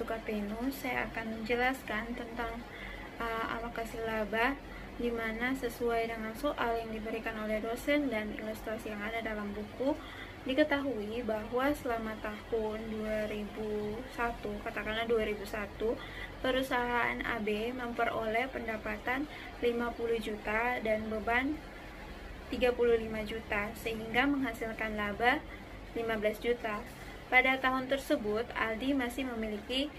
untuk Kapenu, saya akan menjelaskan tentang alokasi laba, di mana sesuai dengan soal yang diberikan oleh dosen dan ilustrasi yang ada dalam buku, diketahui bahwa selama tahun 2001, katakanlah 2001, perusahaan AB memperoleh pendapatan 50 juta dan beban 35 juta, sehingga menghasilkan laba 15 juta. Pada tahun tersebut, Aldi masih memiliki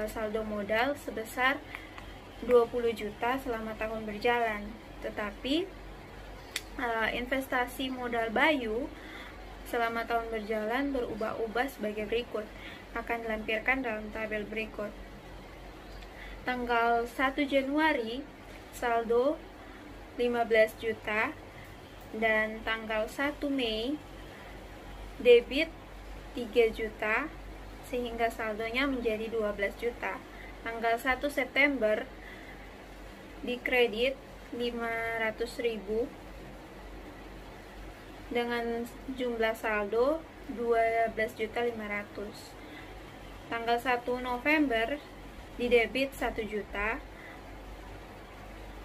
saldo modal sebesar 20 juta selama tahun berjalan. Tetapi investasi modal Bayu selama tahun berjalan berubah-ubah sebagai berikut. Akan dilampirkan dalam tabel berikut. Tanggal 1 Januari saldo 15 juta, dan tanggal 1 Mei debit 3 juta sehingga saldonya menjadi 12 juta. Tanggal 1 September dikredit 500.000 dengan jumlah saldo 12.500.000. Tanggal 1 November didebit 1 juta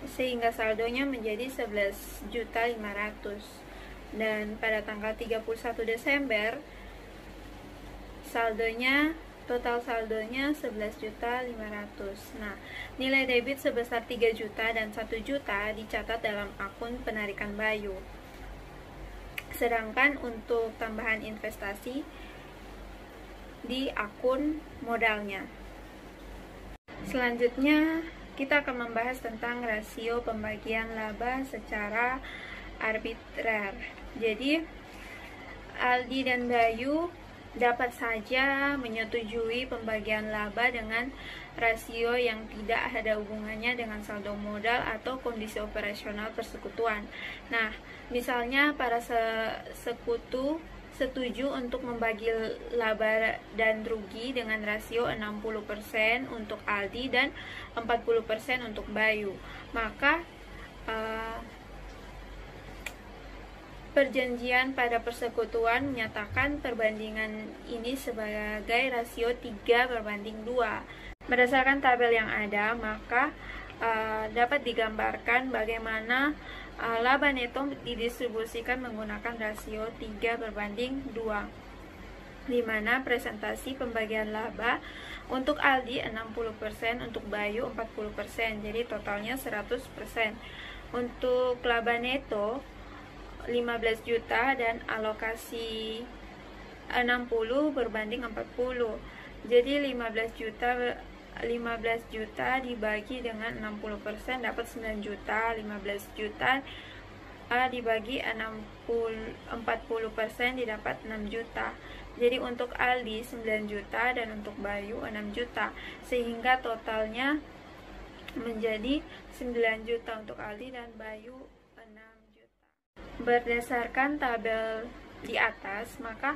sehingga saldonya menjadi 11.500.000. Dan pada tanggal 31 Desember total saldonya 11.500.000. Nah, nilai debit sebesar 3 juta dan 1 juta dicatat dalam akun penarikan Bayu. Sedangkan untuk tambahan investasi di akun modalnya. Selanjutnya kita akan membahas tentang rasio pembagian laba secara arbitrer. Jadi Aldi dan Bayu dapat saja menyetujui pembagian laba dengan rasio yang tidak ada hubungannya dengan saldo modal atau kondisi operasional persekutuan. Nah, misalnya para sekutu setuju untuk membagi laba dan rugi dengan rasio 60% untuk Aldi dan 40% untuk Bayu. Maka perjanjian pada persekutuan menyatakan perbandingan ini sebagai rasio 3:2. Berdasarkan tabel yang ada, maka dapat digambarkan bagaimana laba neto didistribusikan menggunakan rasio 3:2, di mana presentasi pembagian laba untuk Aldi 60%, untuk Bayu 40%, jadi totalnya 100%. Untuk laba neto 15 juta dan alokasi 60/40. Jadi 15 juta dibagi dengan 60% dapat 9 juta. 15 juta dibagi 40% didapat 6 juta. Jadi untuk Aldi 9 juta dan untuk Bayu 6 juta. Sehingga totalnya menjadi 9 juta untuk Aldi dan Bayu 6 juta. Berdasarkan tabel di atas, maka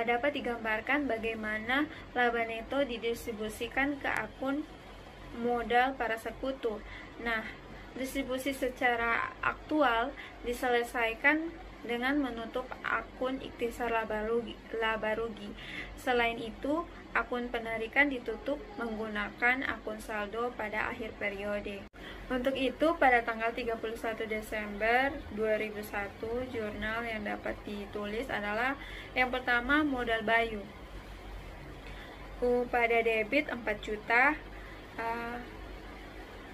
dapat digambarkan bagaimana laba neto didistribusikan ke akun modal para sekutu. Nah, distribusi secara aktual diselesaikan dengan menutup akun ikhtisar laba rugi. Selain itu, akun penarikan ditutup menggunakan akun saldo pada akhir periode. Untuk itu, pada tanggal 31 Desember 2001, jurnal yang dapat ditulis adalah yang pertama, modal Bayu. Pada debit 4 juta,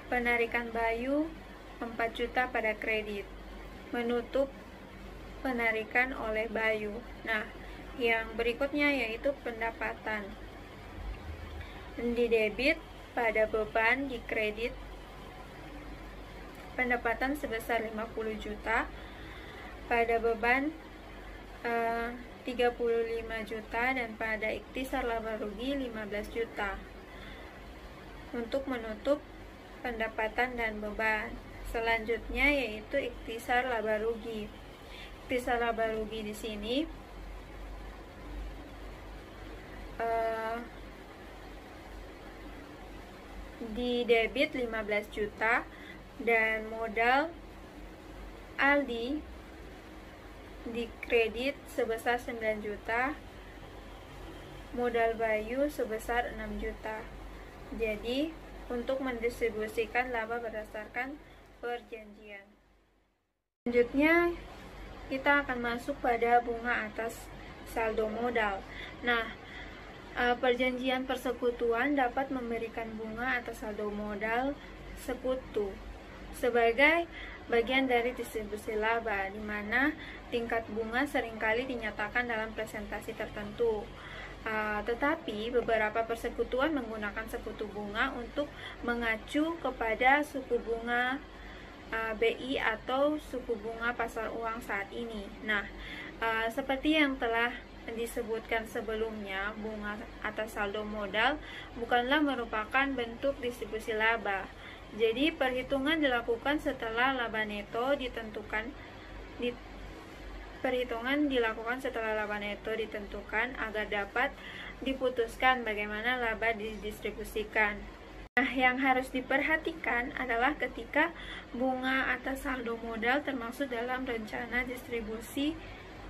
penarikan Bayu 4 juta pada kredit. Menutup penarikan oleh Bayu. Nah, yang berikutnya yaitu pendapatan. Di debit pada beban di kredit pendapatan sebesar 50 juta, pada beban 35 juta, dan pada ikhtisar laba rugi 15 juta untuk menutup pendapatan dan beban. Selanjutnya yaitu ikhtisar laba rugi. Ikhtisar laba rugi di sini di debit 15 juta dan modal Aldi di kredit sebesar 9 juta modal Bayu sebesar 6 juta. Jadi, untuk mendistribusikan laba berdasarkan perjanjian. Selanjutnya, kita akan masuk pada bunga atas saldo modal. Nah, perjanjian persekutuan dapat memberikan bunga atas saldo modal sekutu sebagai bagian dari distribusi laba, di mana tingkat bunga seringkali dinyatakan dalam presentasi tertentu. Tetapi beberapa persekutuan menggunakan sekutu bunga untuk mengacu kepada suku bunga BI atau suku bunga pasar uang saat ini. Nah, seperti yang telah disebutkan sebelumnya, bunga atas saldo modal bukanlah merupakan bentuk distribusi laba. Jadi perhitungan dilakukan setelah laba neto ditentukan agar dapat diputuskan bagaimana laba didistribusikan. Nah, yang harus diperhatikan adalah ketika bunga atas saldo modal termasuk dalam rencana distribusi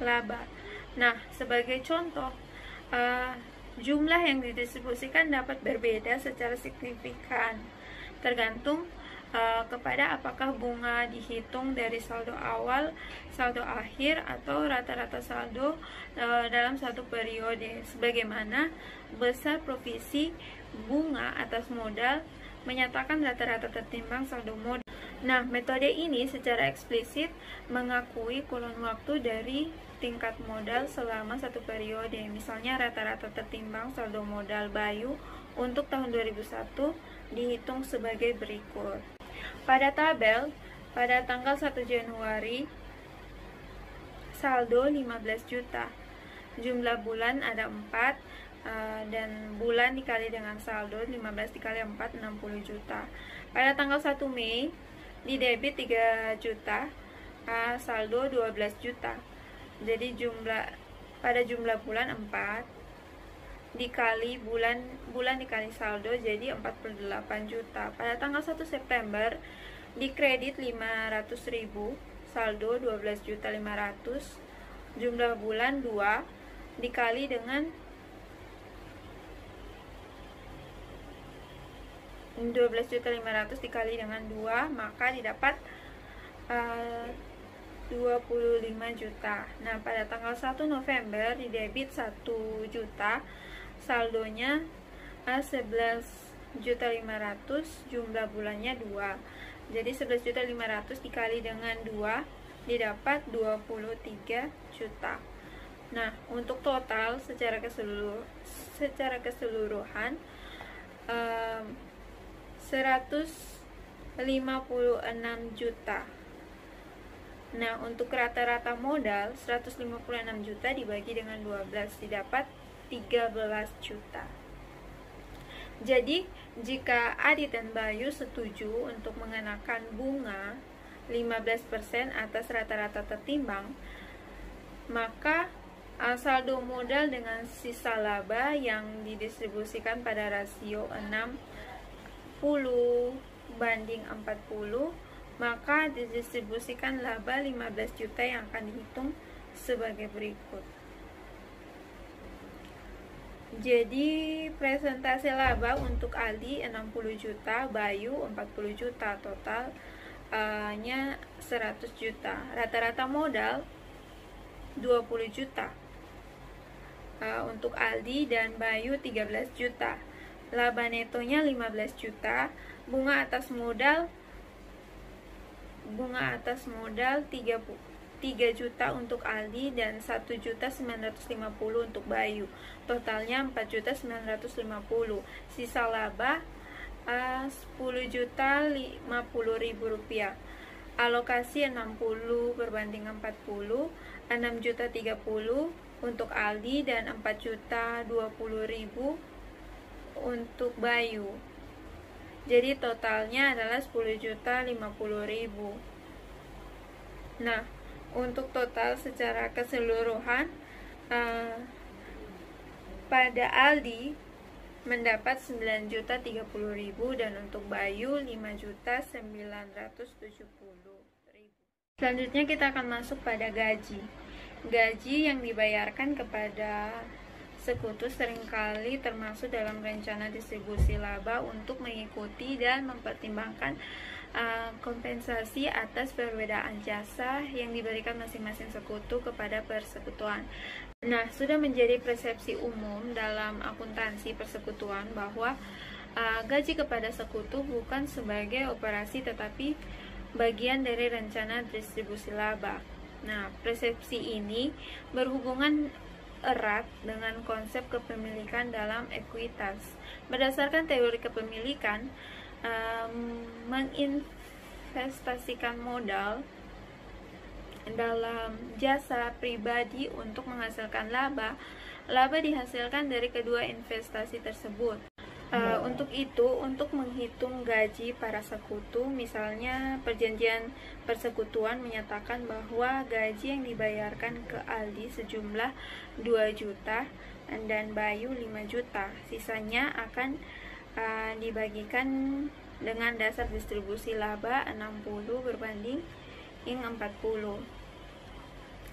laba. Nah, sebagai contoh, jumlah yang didistribusikan dapat berbeda secara signifikan, tergantung kepada apakah bunga dihitung dari saldo awal, saldo akhir, atau rata-rata saldo dalam satu periode, sebagaimana besar provisi bunga atas modal menyatakan rata-rata tertimbang saldo modal. Nah, metode ini secara eksplisit mengakui kurun waktu dari tingkat modal selama satu periode. Misalnya rata-rata tertimbang saldo modal Bayu untuk tahun 2001 dihitung sebagai berikut. Pada tabel, pada tanggal 1 Januari saldo 15 juta. Jumlah bulan ada 4, dan bulan dikali dengan saldo 15 dikali 4 60 juta. Pada tanggal 1 Mei di debit 3 juta, saldo 12 juta. Jadi pada jumlah bulan 4 dikali bulan dikali saldo jadi 48 juta. Pada tanggal 1 September di kredit 500.000, saldo 12.500.000. Jumlah bulan 2 dikali dengan 12.500.000 dikali dengan 2, maka didapat 25 juta. Nah, pada tanggal 1 November di debit 1 juta, saldonya 11.500.000, jumlah bulannya 2. Jadi 11.500.000 dikali dengan 2 didapat 23 juta. Nah, untuk total secara keseluruhan 156 juta. Nah, untuk rata-rata modal 156 juta dibagi dengan 12 didapat 13 juta. Jadi, jika Adit dan Bayu setuju untuk mengenakan bunga 15% atas rata-rata tertimbang, maka saldo modal dengan sisa laba yang didistribusikan pada rasio 60/40, maka didistribusikan laba 15 juta yang akan dihitung sebagai berikut. Jadi presentasi laba untuk Aldi 60 juta, Bayu 40 juta, totalnya 100 juta. Rata-rata modal 20 juta. Untuk Aldi dan Bayu 13 juta. Laba netonya 15 juta. Bunga atas modal 3 juta untuk Aldi dan 1.950.000 untuk Bayu. Totalnya 4.950.000. Sisa laba 10.050.000 rupiah. Alokasi 60/40, 6.030.000 untuk Aldi dan 4.020.000 untuk Bayu. Jadi totalnya adalah 10.050.000. Nah, untuk total secara keseluruhan pada Aldi mendapat 9.030.000 dan untuk Bayu 5.970.000. Selanjutnya kita akan masuk pada gaji. Gaji yang dibayarkan kepada sekutu seringkali termasuk dalam rencana distribusi laba untuk mengikuti dan mempertimbangkan kompensasi atas perbedaan jasa yang diberikan masing-masing sekutu kepada persekutuan. Nah, sudah menjadi persepsi umum dalam akuntansi persekutuan bahwa gaji kepada sekutu bukan sebagai operasi tetapi bagian dari rencana distribusi laba. Nah, persepsi ini berhubungan erat dengan konsep kepemilikan dalam ekuitas. Berdasarkan teori kepemilikan, menginvestasikan modal dalam jasa pribadi untuk menghasilkan laba. Laba dihasilkan dari kedua investasi tersebut. Untuk itu, untuk menghitung gaji para sekutu, misalnya perjanjian persekutuan menyatakan bahwa gaji yang dibayarkan ke Aldi sejumlah 2 juta dan Bayu 5 juta. Sisanya akan dibagikan dengan dasar distribusi laba 60 berbanding 40.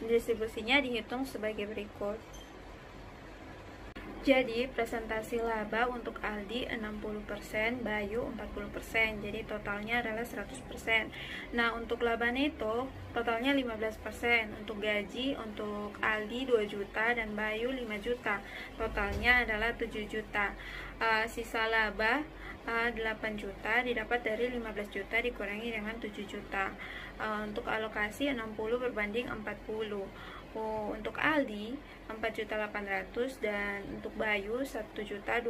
Distribusinya dihitung sebagai berikut. Jadi presentasi laba untuk Aldi 60%, Bayu 40%. Jadi totalnya adalah 100%. Nah, untuk laba neto totalnya 15%. Untuk gaji untuk Aldi 2 juta dan Bayu 5 juta. Totalnya adalah 7 juta. Sisa laba 8 juta didapat dari 15 juta dikurangi dengan 7 juta. Untuk alokasi 60 berbanding 40. Untuk Aldi 4.800.000 dan untuk Bayu 1.200.000.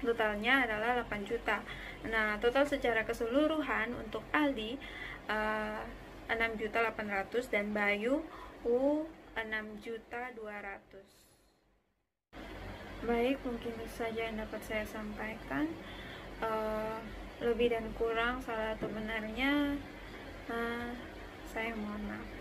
Totalnya adalah 8 juta. Nah, total secara keseluruhan untuk Aldi 6.800.000 dan Bayu 6.200.000. Baik, mungkin itu saja yang dapat saya sampaikan. Lebih dan kurang salah atau benarnya saya mohon maaf.